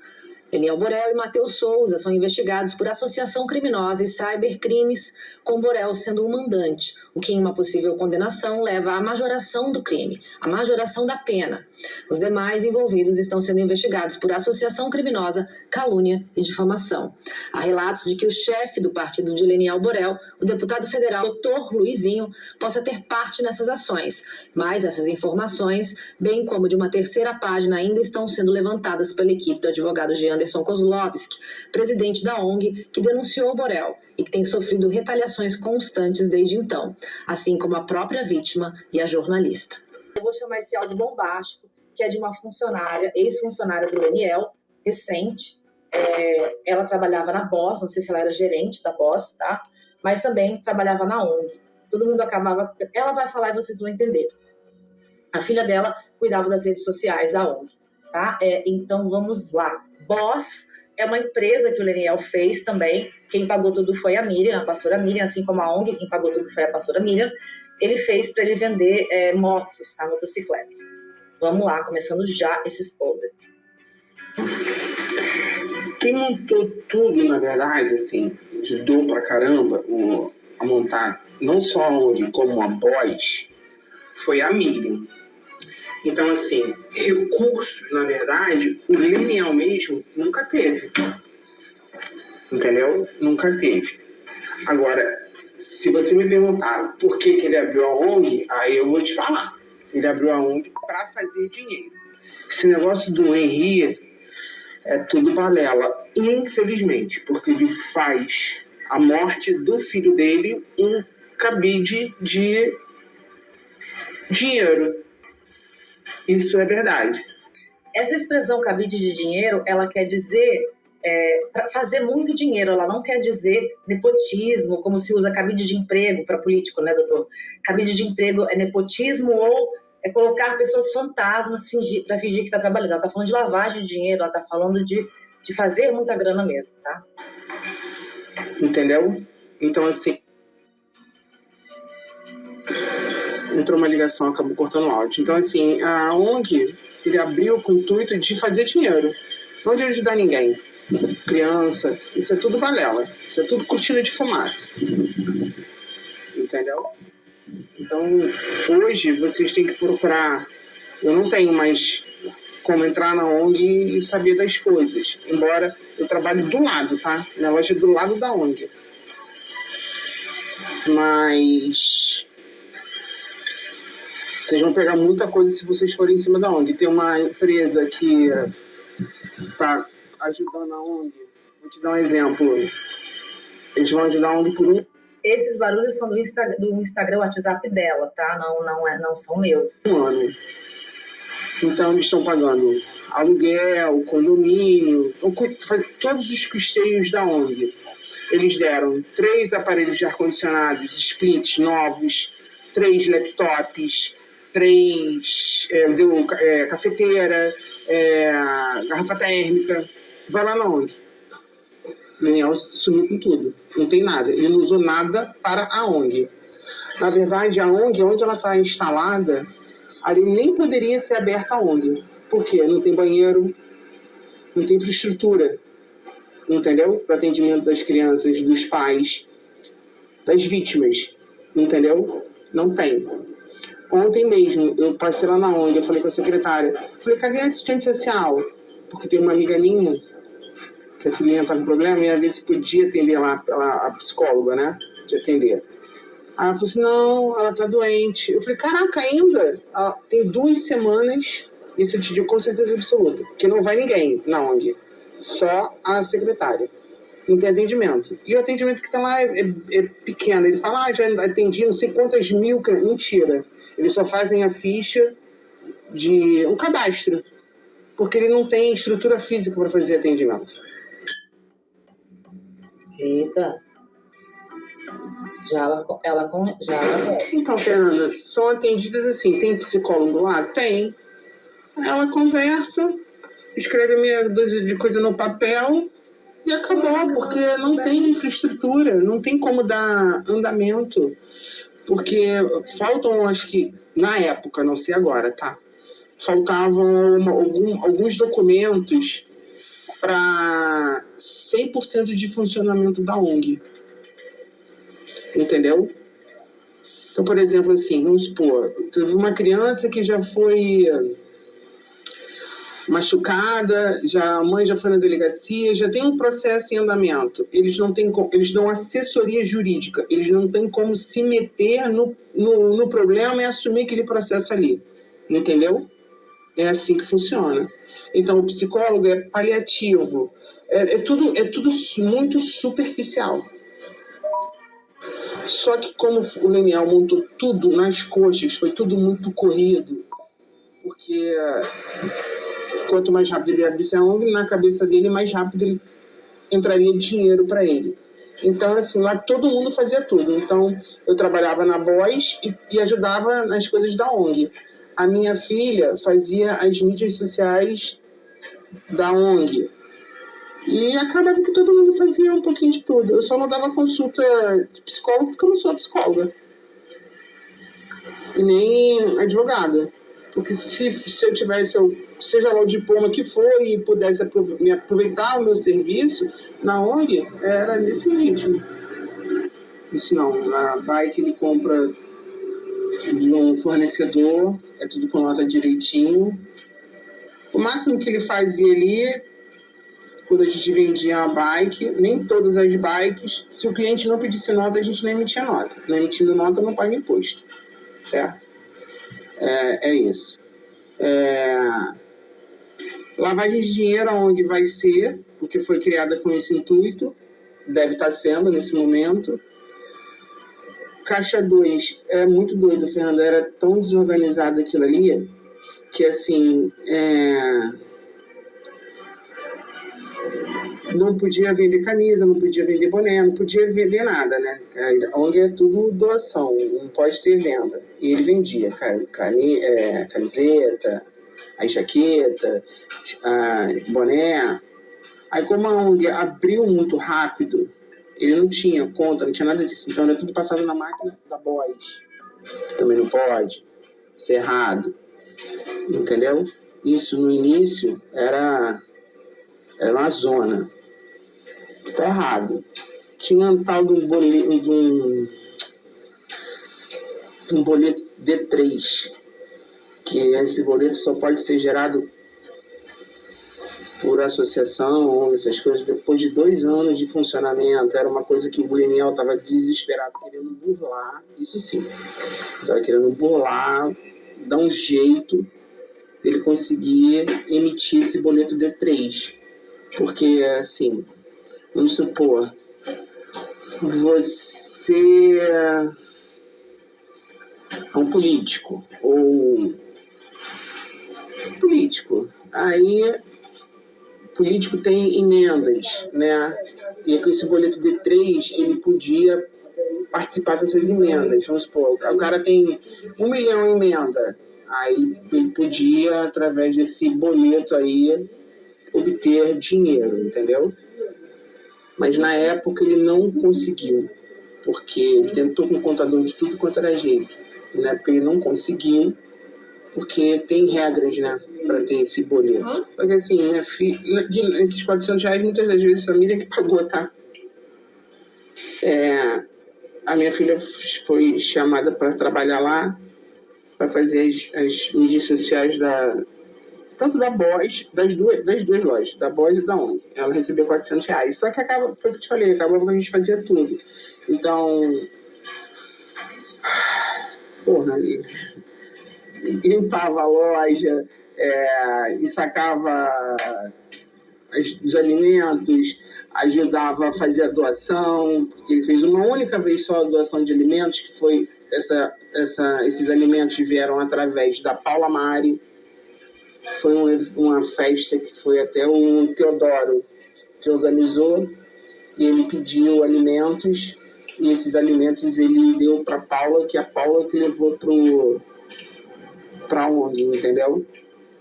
Leniel Borel e Matheus Souza são investigados por associação criminosa e cybercrimes, com Borel sendo o mandante, o que em uma possível condenação leva à majoração do crime, à majoração da pena. Os demais envolvidos estão sendo investigados por associação criminosa, calúnia e difamação. Há relatos de que o chefe do partido de Leniel Borel, o deputado federal Dr. Luizinho, possa ter parte nessas ações, mas essas informações, bem como de uma terceira página, ainda estão sendo levantadas pela equipe do advogado Anderson Kozlovski, presidente da ONG, que denunciou Borel e que tem sofrido retaliações constantes desde então, assim como a própria vítima e a jornalista. Eu vou chamar esse áudio bombástico, que é de uma funcionária, ex-funcionária do Leniel, recente. Ela trabalhava na Boss, não sei se ela era gerente da Boss, tá? Mas também trabalhava na ONG. Todo mundo acabava... Ela vai falar e vocês vão entender. A filha dela cuidava das redes sociais da ONG, tá? Então vamos lá. Boss é uma empresa que o Leniel fez também. Quem pagou tudo foi a Miriam, a pastora Miriam, assim como a ONG, quem pagou tudo foi a pastora Miriam. Ele fez para ele vender motos, tá? Motocicletas. Vamos lá, começando já esse exposed. Quem montou tudo, na verdade, assim, ajudou pra caramba a montar não só a ONG como a Boss, foi a Miriam. Então, assim, recursos, na verdade, o Leniel mesmo nunca teve. Entendeu? Nunca teve. Agora, se você me perguntar por que ele abriu a ONG, aí eu vou te falar. Ele abriu a ONG para fazer dinheiro. Esse negócio do Henri é tudo balela, infelizmente, porque ele faz a morte do filho dele um cabide de dinheiro. Isso é verdade. Essa expressão cabide de dinheiro, ela quer dizer para fazer muito dinheiro, ela não quer dizer nepotismo, como se usa cabide de emprego para político, né, doutor? Cabide de emprego é nepotismo ou é colocar pessoas fantasmas para fingir que está trabalhando. Ela está falando de lavagem de dinheiro, ela está falando de fazer muita grana mesmo, tá? Entendeu? Então, assim, entrou uma ligação, acabou cortando o áudio. Então, assim, a ONG, ele abriu com o intuito de fazer dinheiro, não de ajudar ninguém. Criança, isso é tudo balela, isso é tudo cortina de fumaça. Entendeu? Então, hoje, vocês têm que procurar. Eu não tenho mais como entrar na ONG e saber das coisas. Embora eu trabalhe do lado, tá? Minha loja é do lado da ONG. Mas vocês vão pegar muita coisa se vocês forem em cima da ONG. Tem uma empresa que está ajudando a ONG. Vou te dar um exemplo. Eles vão ajudar a ONG por um Esses barulhos são do Instagram, WhatsApp dela, tá? Não são meus. ano. Então, eles estão pagando aluguel, condomínio, todos os custeios da ONG. Eles deram 3 aparelhos de ar-condicionado, splits novos, 3 laptops, 3 cafeteira, garrafa térmica. Vai lá na ONG. O Daniel sumiu com tudo. Não tem nada. Ele não usou nada para a ONG. Na verdade, a ONG, onde ela está instalada, ali nem poderia ser aberta a ONG. Por quê? Não tem banheiro, não tem infraestrutura, entendeu? Para atendimento das crianças, dos pais, das vítimas, entendeu? Não tem. Ontem mesmo, eu passei lá na ONG, eu falei com a secretária, falei, cadê a assistente social? Porque tem uma amiga minha, que a filhinha tá com problema, e ia ver se podia atender lá, a psicóloga, né? De atender. Aí ela falou assim, não, ela tá doente. Eu falei, caraca, ainda? Ela tem 2 semanas, isso eu te digo com certeza absoluta, que não vai ninguém na ONG, só a secretária. Não tem atendimento. E o atendimento que tá lá é pequeno. Ele fala, já atendi não sei quantas mil... Mentira. Eles só fazem a ficha de um cadastro, porque ele não tem estrutura física para fazer atendimento. Eita. Já ela. Então, Fernanda, são atendidas assim. Tem psicólogo lá? Tem. Ela conversa, escreve meia dúzia de coisa no papel e acabou, porque não tem infraestrutura, não tem como dar andamento. Porque faltam, acho que, na época, não sei agora, tá? Faltavam alguns documentos para 100% de funcionamento da ONG. Entendeu? Então, por exemplo, assim, vamos supor, teve uma criança que já foi machucada, a mãe já foi na delegacia, já tem um processo em andamento. Eles dão assessoria jurídica, eles não têm como se meter no problema e assumir aquele processo ali. Entendeu? É assim que funciona. Então, o psicólogo é paliativo. É tudo muito superficial. Só que como o Leniel montou tudo nas coxas, foi tudo muito corrido, porque quanto mais rápido ele abrisse a ONG, na cabeça dele, mais rápido ele entraria dinheiro para ele. Então, assim, lá todo mundo fazia tudo. Então, eu trabalhava na Boys e ajudava nas coisas da ONG. A minha filha fazia as mídias sociais da ONG. E acabava que todo mundo fazia um pouquinho de tudo. Eu só não dava consulta de psicólogo porque eu não sou psicóloga. E nem advogada. Porque se eu tivesse, seja lá o diploma que for, e pudesse aproveitar o meu serviço na ONG, era nesse ritmo. Isso não, a bike ele compra de um fornecedor, é tudo com nota direitinho. O máximo que ele fazia ali, quando a gente vendia a bike, nem todas as bikes, se o cliente não pedisse nota, a gente não emitia nota. Não emitindo nota, não paga imposto. Certo? É isso. Lavagem de dinheiro, aonde vai ser, porque foi criada com esse intuito, deve estar sendo nesse momento. Caixa 2, é muito doido, Fernanda, era tão desorganizado aquilo ali, que assim, não podia vender camisa, não podia vender boné, não podia vender nada, né? A ONG é tudo doação, não pode ter venda. E ele vendia camiseta, a jaqueta, boné. Aí como a ONG abriu muito rápido, ele não tinha conta, não tinha nada disso. Então era tudo passado na máquina da Boys. Também não pode. Isso é errado. Entendeu? Isso no início era uma zona. Tá errado. Tinha um tal de um boleto D3, que esse boleto só pode ser gerado por associação, essas coisas, depois de 2 anos de funcionamento. Era uma coisa que o Leniel estava desesperado, querendo burlar, isso sim, estava querendo burlar, dar um jeito dele conseguir emitir esse boleto D3. Porque, assim, vamos supor, você é um político, aí o político tem emendas, né? E com esse boleto D3 ele podia participar dessas emendas. Vamos supor, o cara tem 1 milhão em emenda, aí ele podia, através desse boleto aí, obter dinheiro, entendeu? Mas na época ele não conseguiu, porque ele tentou com o contador de tudo quanto era jeito. Na época ele não conseguiu, porque tem regras, né, para ter esse boleto. Só que assim, minha filha, esses R$400 muitas das vezes a família que pagou, tá? A minha filha foi chamada para trabalhar lá, para fazer as mídias sociais tanto da Boss, das duas lojas, da Boss e da ONG. Ela recebeu R$400. Só que foi o que eu te falei, acabava que a gente fazia tudo. Então, porra, limpava a loja, e sacava os alimentos, ajudava a fazer a doação, porque ele fez uma única vez só a doação de alimentos, que foi esses alimentos vieram através da Paula Mari. Foi uma festa que foi até o Teodoro que organizou, e ele pediu alimentos, e esses alimentos ele deu para Paula, que a Paula que levou para ONG, entendeu?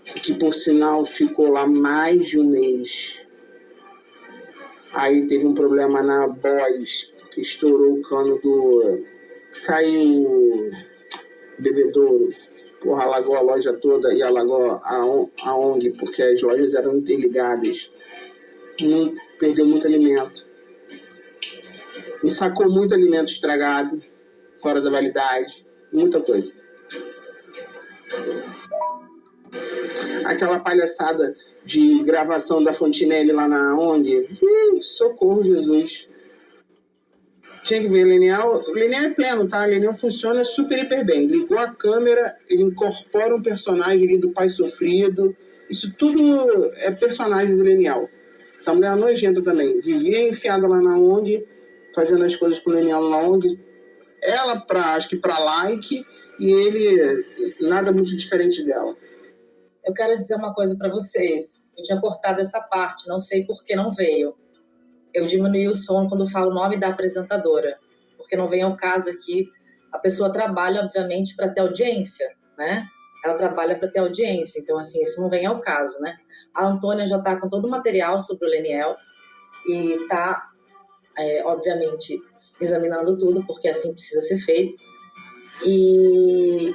Que por sinal ficou lá mais de 1 mês. Aí teve um problema na Boss, que estourou o cano caiu o bebedouro. Porra, alagou a loja toda e alagou a ONG, porque as lojas eram interligadas. Perdeu muito alimento. E sacou muito alimento estragado, fora da validade, muita coisa. Aquela palhaçada de gravação da Fontinelli lá na ONG, socorro, Jesus. Tinha que ver, Leniel é pleno, tá? Leniel funciona super, hiper bem. Ligou a câmera, ele incorpora um personagem ali do pai sofrido. Isso tudo é personagem do Leniel. Essa mulher é nojenta também. Vivia enfiada lá na ONG, fazendo as coisas com o Leniel na ONG. Ela, acho que pra like, e ele, nada muito diferente dela. Eu quero dizer uma coisa para vocês. Eu tinha cortado essa parte, não sei por que não veio. Eu diminuí o som quando falo o nome da apresentadora, porque não vem ao caso aqui. A pessoa trabalha, obviamente, para ter audiência, né? Ela trabalha para ter audiência, então, assim, isso não vem ao caso, né? A Antônia já está com todo o material sobre o Leniel e está, obviamente, examinando tudo, porque assim precisa ser feito. E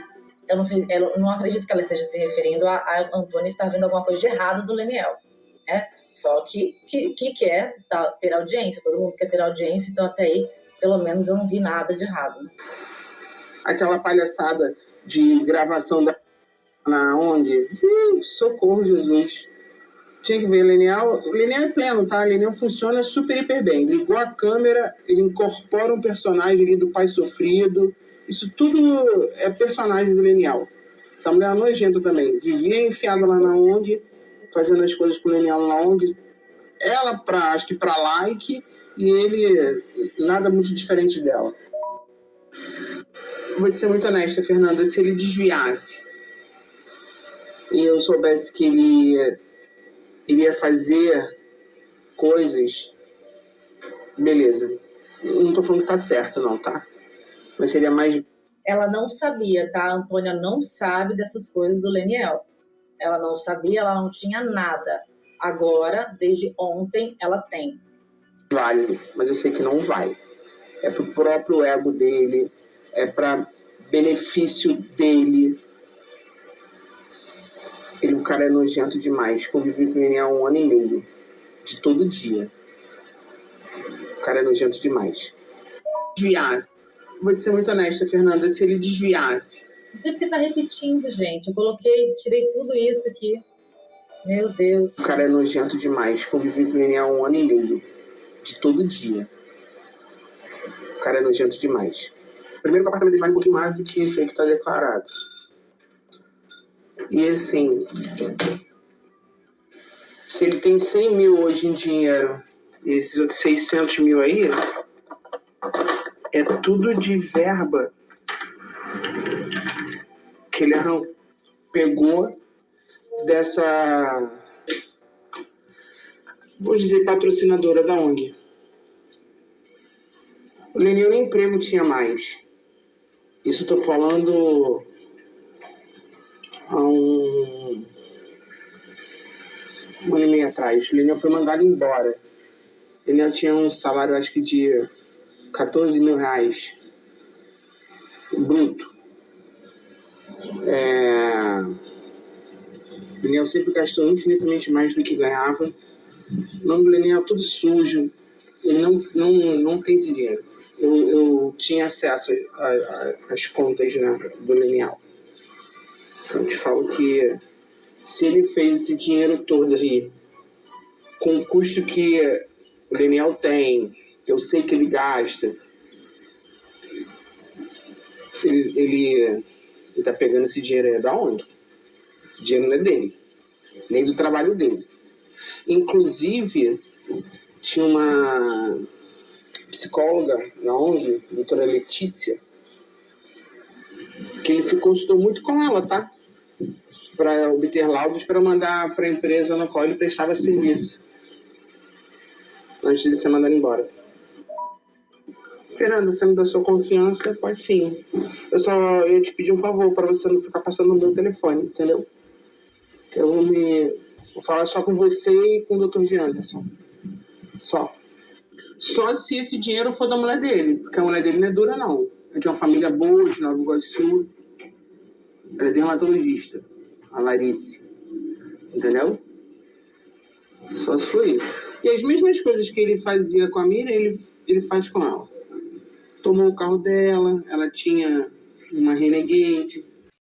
eu não sei, eu não acredito que ela esteja se referindo a Antônia estar vendo alguma coisa de errado do Leniel. Só que quer ter audiência, todo mundo quer ter audiência, então até aí, pelo menos, eu não vi nada de errado. Né? Aquela palhaçada de gravação na ONG, socorro, Jesus. Tinha que ver, Leniel é pleno, tá? Leniel funciona super, hiper bem. Ligou a câmera, ele incorpora um personagem ali do pai sofrido. Isso tudo é personagem do Leniel. Essa mulher é nojenta também. Vivia enfiada lá na ONG, fazendo as coisas com o Leniel na ONG. Ela, acho que pra like, e ele, nada muito diferente dela. Vou te ser muito honesta, Fernanda, se ele desviasse e eu soubesse que ele iria fazer coisas, beleza. Não tô falando que tá certo, não, tá? Mas seria mais... Ela não sabia, tá? A Antônia não sabe dessas coisas do Leniel. Ela não sabia, ela não tinha nada. Agora, desde ontem, ela tem. Vale, mas eu sei que não vai. É pro próprio ego dele, é para benefício dele. O cara é nojento demais. Convivi com ele há 1 ano e meio, de todo dia. O cara é nojento demais. Desviar vou te ser muito honesta, Fernanda, se ele desviasse. Não sei porque tá repetindo, gente. Eu tirei tudo isso aqui. Meu Deus. O cara é nojento demais. Convivi com ele há 1 ano e meio. De todo dia. O cara é nojento demais. Primeiro que o apartamento dele vale um pouquinho mais do que esse aí que tá declarado. E assim, se ele tem 100 mil hoje em dinheiro, e esses outros 600 mil aí, é tudo de verba que ele pegou dessa, vou dizer, patrocinadora da ONG. O Lenil nem emprego tinha mais. Isso eu tô falando há um ano e meio atrás. O Lenil foi mandado embora. O Lenil tinha um salário, acho que de 14 mil reais. Bruto. O Lenil sempre gastou infinitamente mais do que ganhava. O nome do Lenil é tudo sujo. Ele não tem dinheiro. Eu tinha acesso às contas, né, do Lenial. Então eu te falo que se ele fez esse dinheiro todo aí, com o custo que o Lenial tem, eu sei que ele gasta, ele tá pegando esse dinheiro aí da onde? Esse dinheiro não é dele, nem do trabalho dele. Inclusive, tinha uma psicóloga na ONG, doutora Letícia, que ele se consultou muito com ela, tá? Para obter laudos para mandar para a empresa na qual ele prestava serviço, antes de ser mandado embora. Fernanda, você me dá sua confiança? Pode sim. Eu só ia te pedir um favor para você não ficar passando no meu telefone, entendeu? Eu vou falar só com você e com o Dr. Anderson. Só se esse dinheiro for da mulher dele, porque a mulher dele não é dura, não. É de uma família boa, de Nova Iguaçu. Ela é dermatologista, a Larice. Entendeu? Só se for isso. E as mesmas coisas que ele fazia com a Miriam, ele faz com ela. Tomou o carro dela, ela tinha uma Renegade.